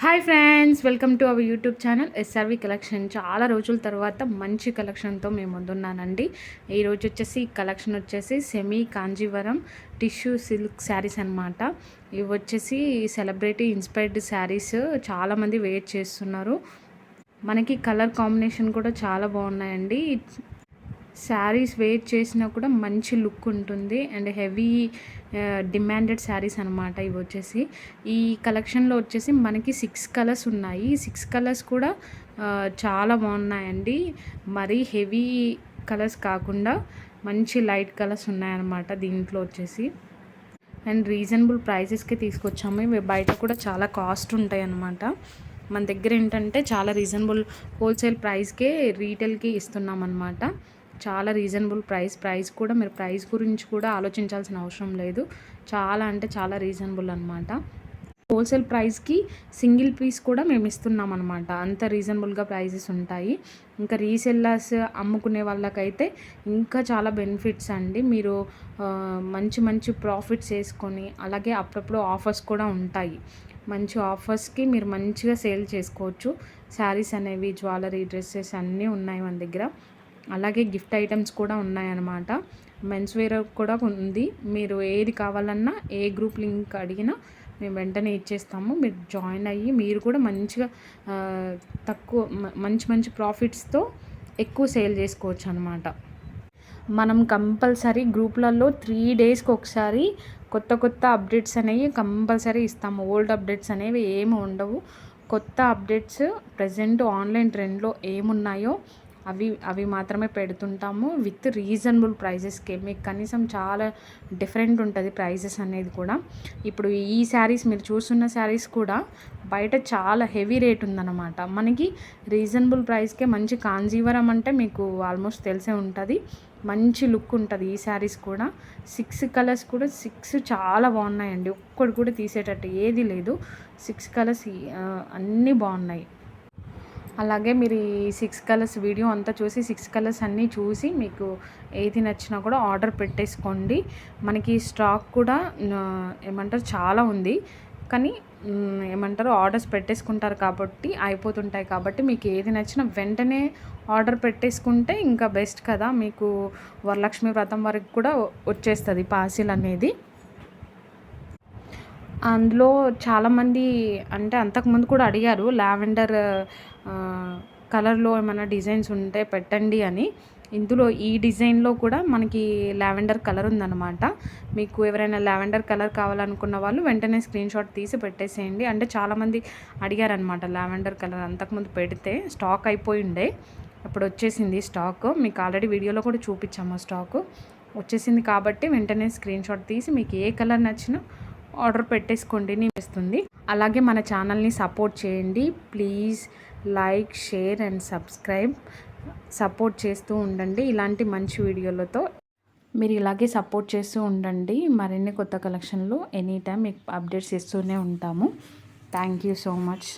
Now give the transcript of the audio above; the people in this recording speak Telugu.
Hi friends, welcome to our YouTube channel SRV collection. చాలా రోజుల తర్వాత మంచి కలెక్షన్తో మేము ముందున్నానండి. ఈరోజు వచ్చేసి కలెక్షన్ వచ్చేసి semi Kanjeevaram tissue silk saris అనమాట. ఇవి వచ్చేసి సెలబ్రిటీ ఇన్స్పైర్డ్ శారీస్, చాలామంది వెయిట్ చేస్తున్నారు. మనకి కలర్ కాంబినేషన్ కూడా చాలా బాగున్నాయండి. శారీస్ వేర్ చేసినా కూడా మంచి లుక్ ఉంటుంది అండ్ హెవీ డిమాండెడ్ శారీస్ అనమాట. ఇవి వచ్చేసి ఈ కలెక్షన్లో వచ్చేసి మనకి 6 కలర్స్ ఉన్నాయి. 6 కలర్స్ కూడా చాలా బాగున్నాయండి. మరీ హెవీ కలర్స్ కాకుండా మంచి లైట్ కలర్స్ ఉన్నాయన్నమాట దీంట్లో వచ్చేసి. అండ్ రీజనబుల్ ప్రైజెస్కి తీసుకొచ్చాము. ఇవి బయట కూడా చాలా కాస్ట్ ఉంటాయి అన్నమాట. మన దగ్గర ఏంటంటే చాలా రీజనబుల్ హోల్సేల్ ప్రైస్కే రీటైల్కి ఇస్తున్నాం అన్నమాట. చాలా రీజనబుల్ ప్రైస్ కూడా మీరు ప్రైస్ గురించి కూడా ఆలోచించాల్సిన అవసరం లేదు. చాలా అంటే చాలా రీజనబుల్ అనమాట. హోల్సేల్ ప్రైస్కి సింగిల్ పీస్ కూడా మేము ఇస్తున్నాం అనమాట. అంత రీజనబుల్గా ప్రైజెస్ ఉంటాయి. ఇంకా రీసెల్లర్స్ అమ్ముకునే వాళ్ళకైతే ఇంకా చాలా బెనిఫిట్స్ అండి. మీరు మంచి మంచి ప్రాఫిట్స్ వేసుకొని, అలాగే అప్పుడప్పుడు ఆఫర్స్ కూడా ఉంటాయి. మంచి ఆఫర్స్కి మీరు మంచిగా సేల్ చేసుకోవచ్చు. శారీస్ అనేవి, జ్యువెలరీ, డ్రెస్సెస్ అన్నీ ఉన్నాయి మన దగ్గర. అలాగే గిఫ్ట్ ఐటమ్స్ కూడా ఉన్నాయన్నమాట. మెన్స్ వేర్ కూడా ఉంది. మీరు ఏది కావాలన్నా ఏ గ్రూప్ లింక్ అడిగినా మేము వెంటనే ఇచ్చేస్తాము. మీరు జాయిన్ అయ్యి మీరు కూడా మంచిగా తక్కువ మంచి ప్రాఫిట్స్తో ఎక్కువ సేల్ చేసుకోవచ్చు అనమాట. మనం కంపల్సరీ గ్రూప్లలో 3 డేస్కి ఒకసారి కొత్త అప్డేట్స్ అనేవి కంపల్సరీ ఇస్తాము. ఓల్డ్ అప్డేట్స్ అనేవి ఏమి ఉండవు. కొత్త అప్డేట్స్ ప్రజెంట్ ఆన్లైన్ ట్రెండ్లో ఏమున్నాయో అవి మాత్రమే పెడుతుంటాము. With reasonable ప్రైజెస్కి. మీకు కనీసం చాలా డిఫరెంట్ ఉంటుంది ప్రైజెస్ అనేది కూడా. ఇప్పుడు ఈ శారీస్ మీరు చూస్తున్న శారీస్ కూడా బయట చాలా హెవీ రేట్ ఉందన్నమాట. మనకి రీజనబుల్ ప్రైస్కే మంచి కాంజీవరం అంటే మీకు ఆల్మోస్ట్ తెలిసే ఉంటుంది. మంచి లుక్ ఉంటుంది ఈ శారీస్ కూడా. 6 కలర్స్ కూడా 6 చాలా బాగున్నాయండి. ఒక్కటి కూడా తీసేటట్టు ఏది లేదు. 6 కలర్స్ అన్నీ బాగున్నాయి. అలాగే మీరు ఈ 6 కలర్స్ వీడియో అంతా చూసి 6 కలర్స్ అన్నీ చూసి మీకు ఏది నచ్చినా కూడా ఆర్డర్ పెట్టేసుకోండి. మనకి స్టాక్ కూడా ఏమంటారు చాలా ఉంది. కానీ ఏమంటారు ఆర్డర్స్ పెట్టేసుకుంటారు కాబట్టి అయిపోతుంటాయి. కాబట్టి మీకు ఏది నచ్చినా వెంటనే ఆర్డర్ పెట్టేసుకుంటే ఇంకా బెస్ట్ కదా. మీకు వరలక్ష్మి వ్రతం వరకు కూడా వచ్చేస్తుంది పార్సిల్ అనేది. అందులో చాలామంది అంటే అంతకుముందు కూడా అడిగారు లావెండర్ కలర్లో ఏమైనా డిజైన్స్ ఉంటే పెట్టండి అని. ఇందులో ఈ డిజైన్లో కూడా మనకి లావెండర్ కలర్ ఉందన్నమాట. మీకు ఎవరైనా లావెండర్ కలర్ కావాలనుకున్న వాళ్ళు వెంటనే స్క్రీన్షాట్ తీసి పెట్టేసేయండి. అంటే చాలామంది అడిగారనమాట లావెండర్ కలర్. అంతకుముందు పెడితే స్టాక్ అయిపోయి ఉండే, ఇప్పుడు వచ్చేసింది స్టాక్. మీకు ఆల్రెడీ వీడియోలో కూడా చూపించాము స్టాక్ వచ్చేసింది. కాబట్టి వెంటనే స్క్రీన్షాట్ తీసి మీకు ఏ కలర్ నచ్చినా ఆర్డర్ పెట్టేసుకోండి, నేను ఇస్తుంది. అలాగే మన ఛానల్ని సపోర్ట్ చేయండి please. Like, share and support చేస్తూ ఉండండి. ఇలాంటి మంచి వీడియోలతో మీరు ఇలాగే సపోర్ట్ చేస్తూ ఉండండి. మరిన్ని కొత్త కలెక్షన్లు ఎనీ టైం మీకు అప్డేట్స్ ఇస్తూనే ఉంటాము. Thank you so much.